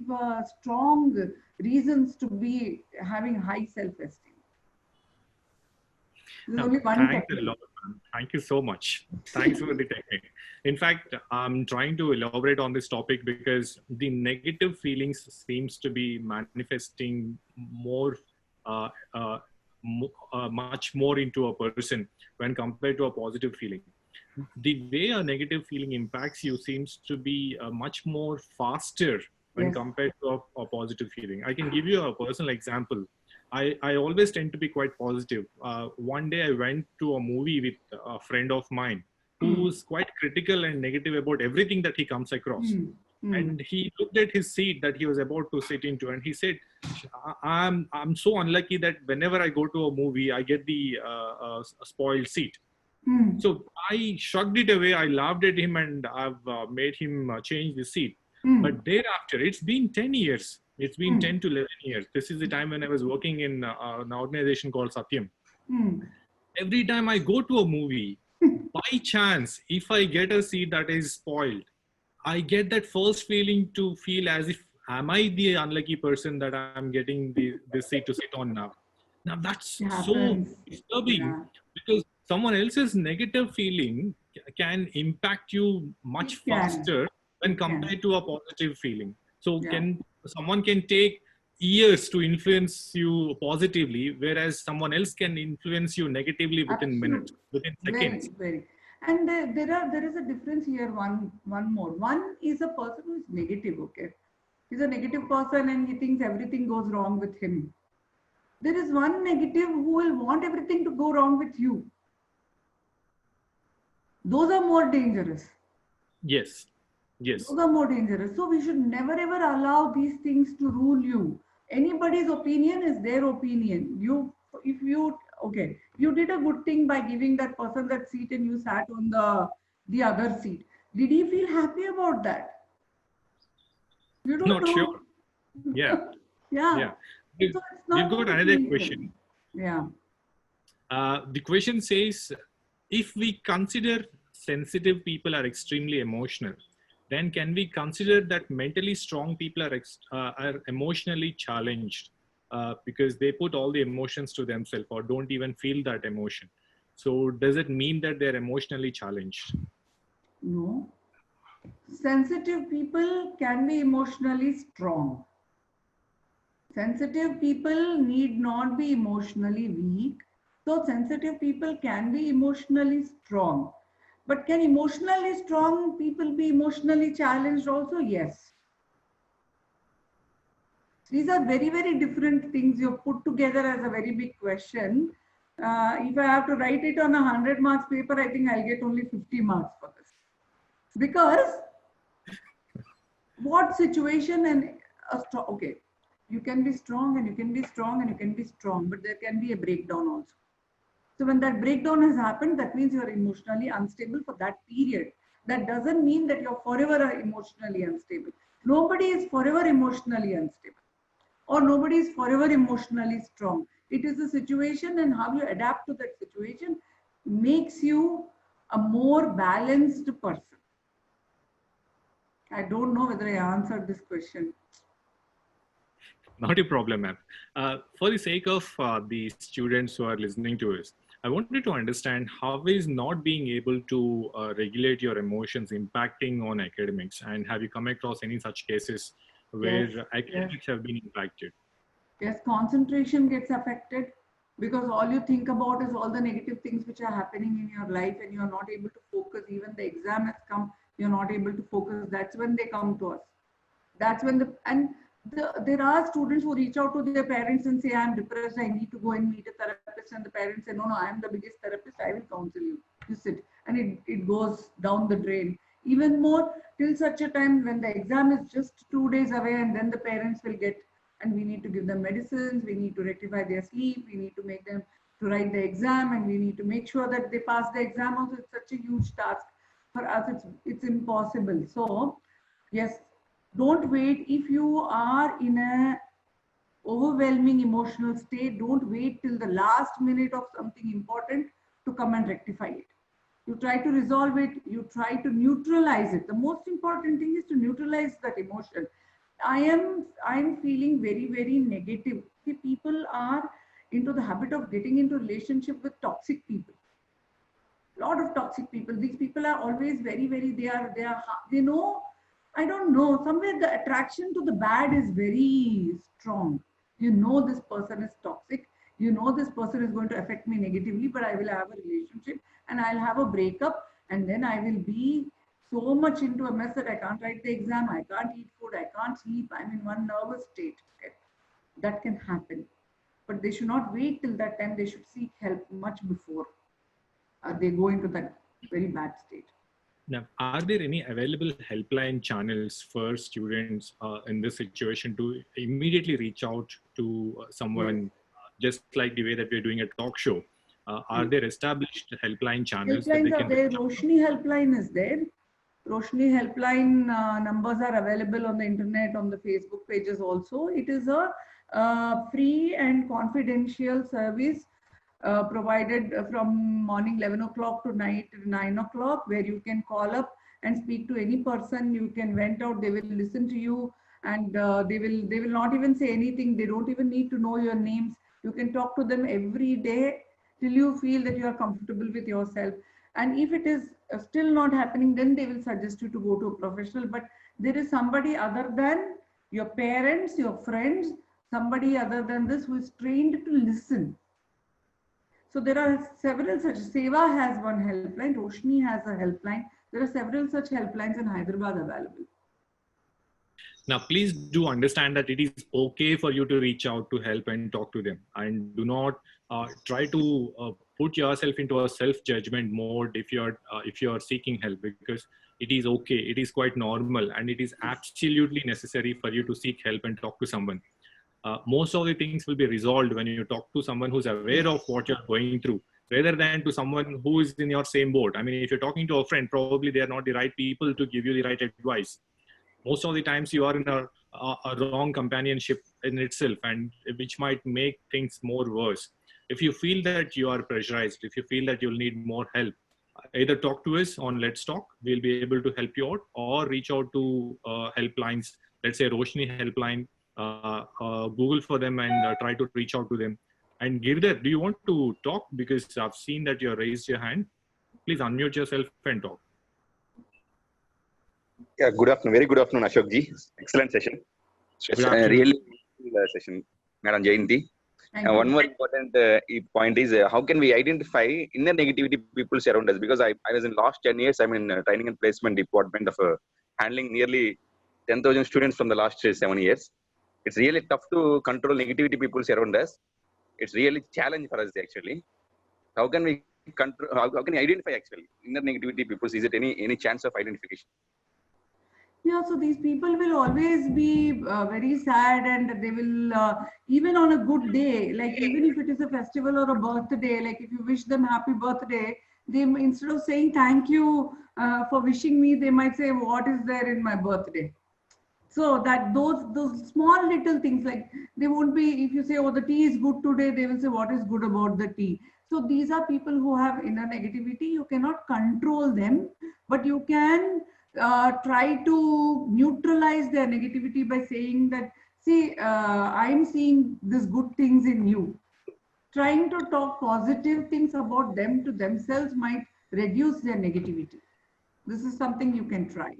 strong reasons to be having high self-esteem. Only one thanks a lot, man. Thank you so much. Thanks for the technique. In fact, I'm trying to elaborate on this topic because the negative feelings seems to be manifesting more, much more into a person when compared to a positive feeling. The way a negative feeling impacts you seems to be much more faster when compared to a positive feeling. I can give you a personal example. I always tend to be quite positive. One day I went to a movie with a friend of mine, who's quite critical and negative about everything that he comes across. And he looked at his seat that he was about to sit into, and he said, I'm so unlucky that whenever I go to a movie, I get the spoiled seat. So I shrugged it away. I laughed at him, and I've made him change the seat. But thereafter, it's been 10 years. It's been 10 to 11 years. This is the time when I was working in an organization called Satyam. Every time I go to a movie, by chance, if I get a seat that is spoiled, I get that first feeling to feel as if, am I the unlucky person that I'm getting this seat to sit on now? Now that's so disturbing, because someone else's negative feeling can impact you much faster when compared to a positive feeling. So someone can take years to influence you positively, whereas someone else can influence you negatively within minutes, within seconds. Very. And there is a difference here. One more. One is a person who is negative. Okay, he's a negative person and he thinks everything goes wrong with him. There is one negative who will want everything to go wrong with you. Those are more dangerous. Yes. Those are more dangerous. So we should never ever allow these things to rule you. Anybody's opinion is their opinion. You did a good thing by giving that person that seat and you sat on the other seat. Did he feel happy about that? You don't know. Not sure. Yeah. Yeah. We've got another question. Yeah. The question says, if we consider sensitive people are extremely emotional, then can we consider that mentally strong people are emotionally challenged because they put all the emotions to themselves or don't even feel that emotion? So does it mean that they're emotionally challenged? No. Sensitive people can be emotionally strong. Sensitive people need not be emotionally weak. So sensitive people can be emotionally strong. But can emotionally strong people be emotionally challenged also? Yes. These are very, very different things you've put together as a very big question. If I have to write it on a 100 marks paper, I think I'll get only 50 marks for this. Because what situation and okay, you can be strong and you can be strong and you can be strong, but there can be a breakdown also. So when that breakdown has happened, that means you are emotionally unstable for that period. That doesn't mean that you're forever emotionally unstable. Nobody is forever emotionally unstable, or nobody is forever emotionally strong. It is the situation, and how you adapt to that situation makes you a more balanced person. I don't know whether I answered this question. Not a problem, ma'am. For the sake of the students who are listening to us, I wanted to understand how is not being able to regulate your emotions impacting on academics, and have you come across any such cases where academics have been impacted? Yes, concentration gets affected because all you think about is all the negative things which are happening in your life, and you're not able to focus. Even the exam has come, you're not able to focus. That's when they come to us. That's when there are students who reach out to their parents and say, I'm depressed, I need to go and meet a therapist. And the parents say, no, I am the biggest therapist, I will counsel you. You sit. And it goes down the drain. Even more till such a time when the exam is just 2 days away, and then the parents will get, and we need to give them medicines, we need to rectify their sleep, we need to make them to write the exam, and we need to make sure that they pass the exam also. It's such a huge task. For us, it's impossible. So, yes, don't wait. If you are in a overwhelming emotional state, don't wait till the last minute of something important to come and rectify it. You try to resolve it, you try to neutralize it. The most important thing is to neutralize that emotion. I am feeling very, very negative. See, people are into the habit of getting into relationship with toxic people. A lot of toxic people. These people are always very, very, they know, I don't know, somewhere the attraction to the bad is very strong. You know this person is toxic. You know this person is going to affect me negatively, but I will have a relationship and I'll have a breakup, and then I will be so much into a mess that I can't write the exam, I can't eat food, I can't sleep, I'm in one nervous state. Okay? That can happen. But they should not wait till that time. They should seek help much before they go into that very bad state. Now, are there any available helpline channels for students in this situation to immediately reach out to someone, just like the way that we're doing a talk show? Are there established helpline channels that they Helplines are can there. reach out? Roshni helpline is there. Roshni helpline numbers are available on the internet, on the Facebook pages also. It is a free and confidential service provided from morning 11 o'clock to night 9 o'clock, where you can call up and speak to any person. You can vent out, they will listen to you, and they will not even say anything. They don't even need to know your names. You can talk to them every day till you feel that you are comfortable with yourself. And if it is still not happening, then they will suggest you to go to a professional. But there is somebody other than your parents, your friends, somebody other than this who is trained to listen. So there are several such. Seva has one helpline. Roshni has a helpline. There are several such helplines in Hyderabad available. Now, please do understand that it is okay for you to reach out to help and talk to them, and do not try to put yourself into a self-judgment mode if you're seeking help, because it is okay, it is quite normal, and it is absolutely necessary for you to seek help and talk to someone. Most of the things will be resolved when you talk to someone who's aware of what you're going through, rather than to someone who is in your same boat. I mean, if you're talking to a friend, probably they are not the right people to give you the right advice. Most of the times you are in a wrong companionship in itself, and which might make things more worse. If you feel that you are pressurized, if you feel that you'll need more help, either talk to us on Let's Talk. We'll be able to help you out, or reach out to helplines. Let's say Roshni helpline. Google for them and try to reach out to them and give that. Do you want to talk? Because I've seen that you raised your hand. Please unmute yourself and talk. Yeah, good afternoon. Very good afternoon, Ashok ji. Excellent session. Good afternoon. Really session, Madam Jayanti. One more important point is how can we identify inner negativity people around us? Because I was in last 10 years, I'm in training and placement department of handling nearly 10,000 students from the last 7 years. It's really tough to control negativity people around us. It's really challenge for us actually. How can we control? How can we identify actually inner negativity people? Is it any chance of identification? Yeah, so these people will always be very sad, and they will, even on a good day, like even if it is a festival or a birthday, like if you wish them happy birthday, they, instead of saying thank you for wishing me, they might say, what is there in my birthday? So that those small little things, like they won't be, if you say, oh, the tea is good today, they will say, what is good about the tea? So these are people who have inner negativity. You cannot control them, but you can try to neutralize their negativity by saying that, see, I'm seeing these good things in you. Trying to talk positive things about them to themselves might reduce their negativity. This is something you can try.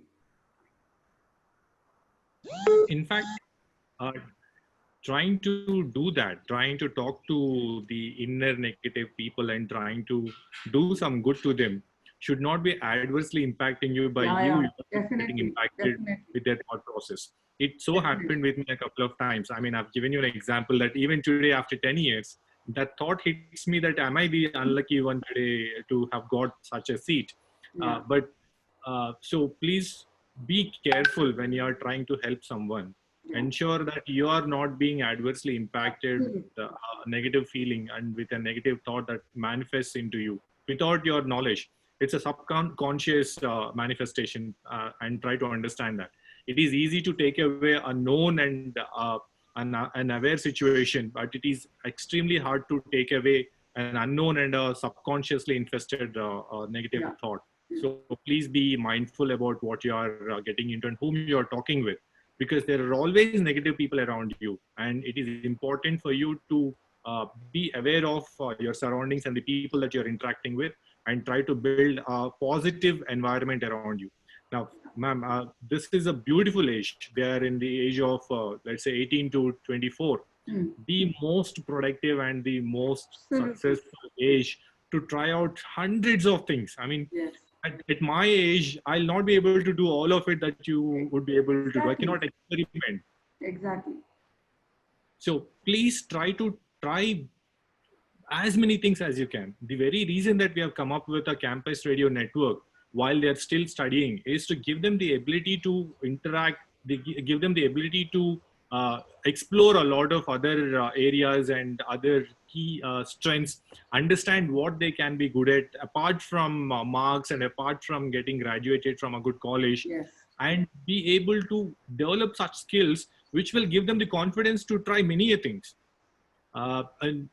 In fact, trying to do that, trying to talk to the inner negative people and trying to do some good to them should not be adversely impacting you by getting impacted with their thought process. It so happened with me a couple of times. I mean, I've given you an example that even today, after 10 years, that thought hits me that am I the unlucky one today to have got such a seat? So please be careful when you are trying to help someone. Ensure that you are not being adversely impacted with a negative feeling and with a negative thought that manifests into you without your knowledge. It's a subconscious manifestation, and try to understand that. It is easy to take away a known and an aware situation, but it is extremely hard to take away an unknown and a subconsciously infested negative thought. So please be mindful about what you are getting into and whom you are talking with, because there are always negative people around you, and it is important for you to be aware of your surroundings and the people that you're interacting with, and try to build a positive environment around you. Now, ma'am, this is a beautiful age. They are in the age of, let's say, 18 to 24, the most productive and the most successful age to try out hundreds of things. I mean, at my age, I'll not be able to do all of it that you would be able to do. I cannot experiment. Exactly. So please try as many things as you can. The very reason that we have come up with a campus radio network while they're still studying is to give them the ability to interact, give them the ability to explore a lot of other areas and other key strengths, understand what they can be good at apart from marks and apart from getting graduated from a good college. Yes. And be able to develop such skills which will give them the confidence to try many things. And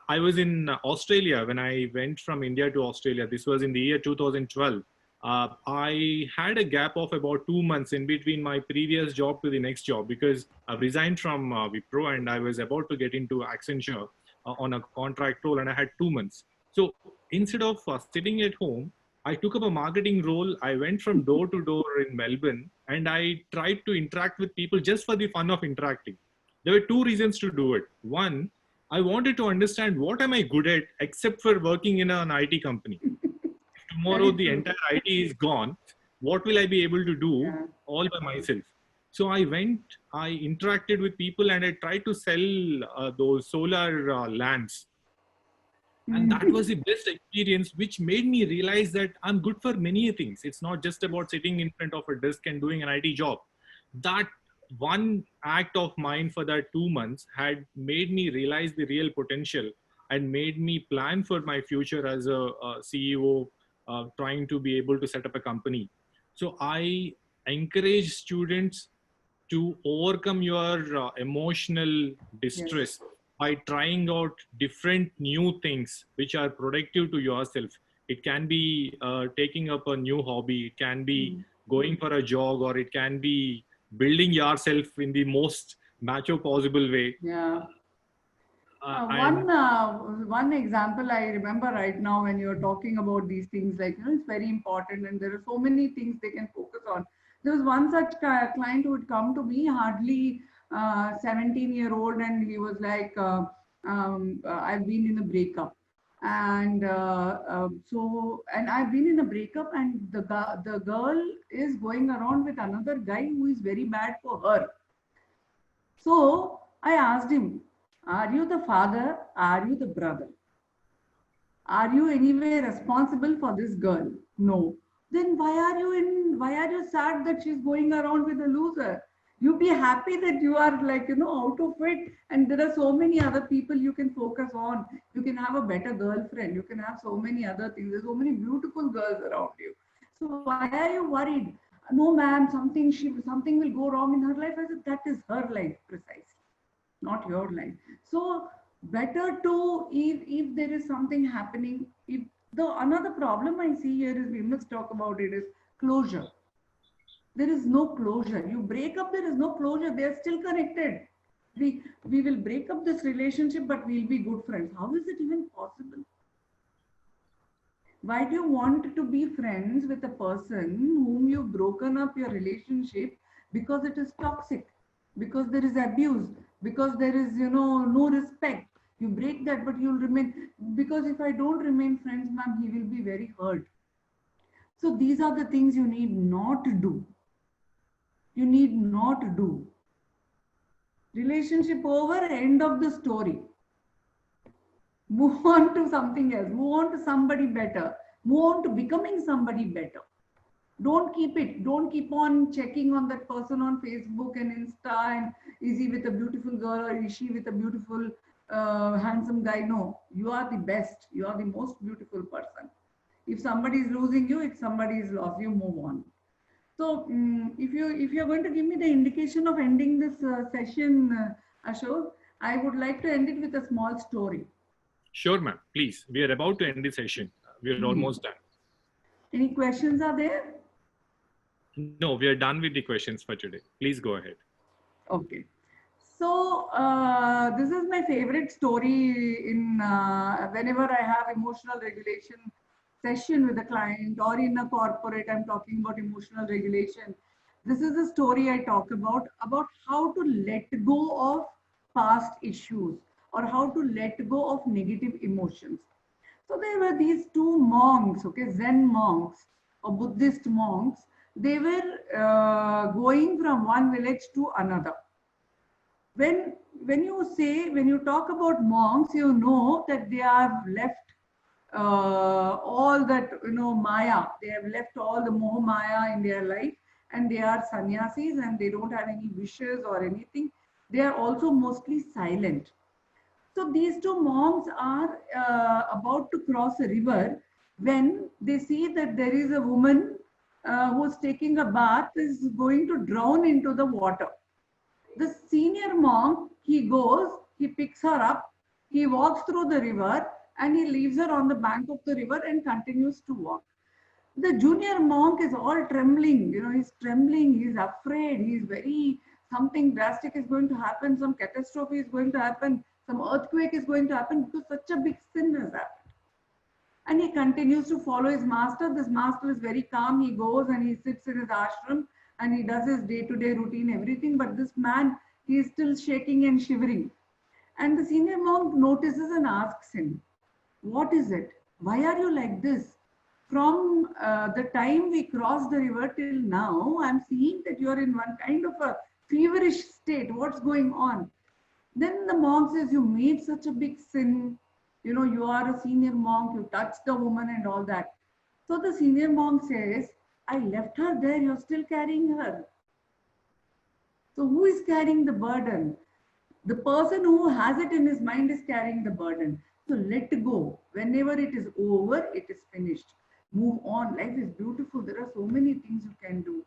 I was in Australia when I went from India to Australia. This was in the year 2012. I had a gap of about 2 months in between my previous job to the next job because I've resigned from Wipro and I was about to get into Accenture on a contract role, and I had 2 months. So instead of sitting at home, I took up a marketing role. I went from door to door in Melbourne and I tried to interact with people just for the fun of interacting. There were two reasons to do it. One, I wanted to understand what am I good at except for working in an IT company. Tomorrow the entire IT is gone. What will I be able to do all by myself? So I went, I interacted with people and I tried to sell those solar lamps. And that was the best experience, which made me realize that I'm good for many things. It's not just about sitting in front of a desk and doing an IT job. That one act of mine for that 2 months had made me realize the real potential and made me plan for my future as a CEO, trying to be able to set up a company. So I encourage students to overcome your emotional distress by trying out different new things which are productive to yourself. It can be taking up a new hobby, it can be going for a jog, or it can be building yourself in the most macho possible way. Yeah. One example I remember right now when you're talking about these things, like, it's very important and there are so many things they can focus on. There was one such client who would come to me, hardly 17-year-old, and he was like, I've been in a breakup. And and I've been in a breakup, and the girl is going around with another guy who is very bad for her. So I asked him, are you the father? Are you the brother? Are you anyway responsible for this girl? No. Then why are you sad that she's going around with a loser? You be happy that you are, like, out of it, and there are so many other people you can focus on. You can have a better girlfriend. You can have so many other things. There's so many beautiful girls around you. So why are you worried? No, ma'am, something will go wrong in her life. I said, that is her life precisely, not your life. So better to, if there is something happening, another problem I see here is, we must talk about it, is closure. There is no closure. You break up, there is no closure. They are still connected. We will break up this relationship, but we'll be good friends. How is it even possible? Why do you want to be friends with a person whom you've broken up your relationship because it is toxic, because there is abuse, because there is, no respect? You break that, but you'll remain, because if I don't remain friends, ma'am, he will be very hurt. So these are the things you need not to do. You need not to do. Relationship over, end of the story. Move on to something else. Move on to somebody better. Move on to becoming somebody better. Don't keep on checking on that person on Facebook and Insta, and is he with a beautiful girl or is she with a beautiful handsome guy? No, you are the best. You are the most beautiful person. If somebody is losing you, if somebody is lost, you move on. So if you're going to give me the indication of ending this session, Ashok, I would like to end it with a small story. Sure, ma'am. Please. We are about to end the session. We are almost done. Any questions are there? No, we are done with the questions for today. Please go ahead. Okay. So this is my favorite story in whenever I have emotional regulation session with a client or in a corporate, I'm talking about emotional regulation. This is a story I talk about how to let go of past issues or how to let go of negative emotions. So there were these two monks, okay, Zen monks or Buddhist monks. They were going from one village to another. When when you talk about monks, you know that they have left all that, Maya. They have left all the Moha Maya in their life, and they are sannyasis, and they don't have any wishes or anything. They are also mostly silent. So these two monks are about to cross a river when they see that there is a woman who's taking a bath, is going to drown into the water. The senior monk, he goes, he picks her up, he walks through the river, and he leaves her on the bank of the river and continues to walk. The junior monk is all trembling, he's trembling, he's afraid, he's very, something drastic is going to happen, some catastrophe is going to happen, some earthquake is going to happen because such a big sin has happened. And he continues to follow his master. This master is very calm. He goes and he sits in his ashram and he does his day-to-day routine, everything. But this man, he is still shaking and shivering. And the senior monk notices and asks him, "What is it? Why are you like this? From the time we crossed the river till now, I'm seeing that you're in one kind of a feverish state. What's going on?" Then the monk says, "You made such a big sin. You are a senior monk, you touched the woman and all that." So the senior monk says, "I left her there, you're still carrying her." So who is carrying the burden? The person who has it in his mind is carrying the burden. So let go. Whenever it is over, it is finished. Move on. Life is beautiful. There are so many things you can do.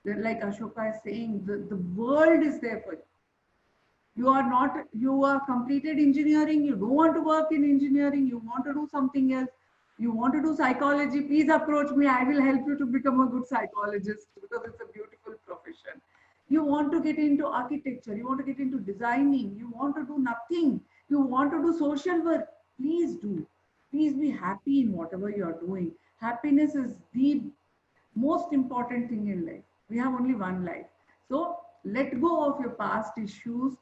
Like Ashoka is saying, the world is there for you. You are completed engineering, you don't want to work in engineering, you want to do something else, you want to do psychology, please approach me. I will help you to become a good psychologist because it's a beautiful profession. You want to get into architecture, you want to get into designing, you want to do nothing, you want to do social work, please do. Please be happy in whatever you are doing. Happiness is the most important thing in life. We have only one life. So let go of your past issues.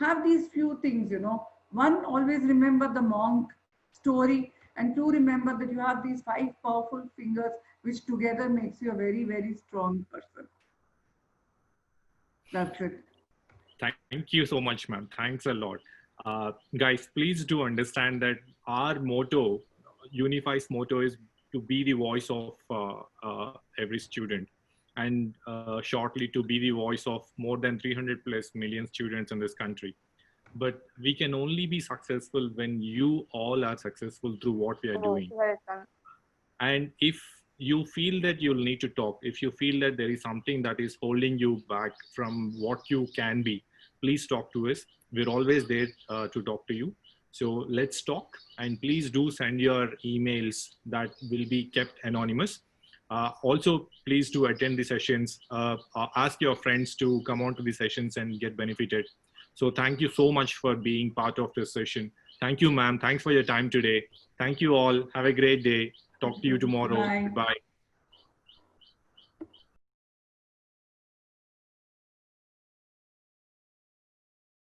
Have these few things, One, always remember the monk story. And two, remember that you have these 5 powerful fingers, which together makes you a very, very strong person. That's it. Thank you so much, ma'am. Thanks a lot. Guys, please do understand that our motto, Unify's motto, is to be the voice of every student. And shortly to be the voice of more than 300 plus million students in this country. But we can only be successful when you all are successful through what we are doing. Welcome. And if you feel that you'll need to talk, if you feel that there is something that is holding you back from what you can be, please talk to us. We're always there to talk to you. So let's talk, and please do send your emails that will be kept anonymous. Also, please do attend the sessions. Ask your friends to come on to the sessions and get benefited. So thank you so much for being part of this session. Thank you, ma'am. Thanks for your time today. Thank you all. Have a great day. Talk to you tomorrow. Bye. Bye.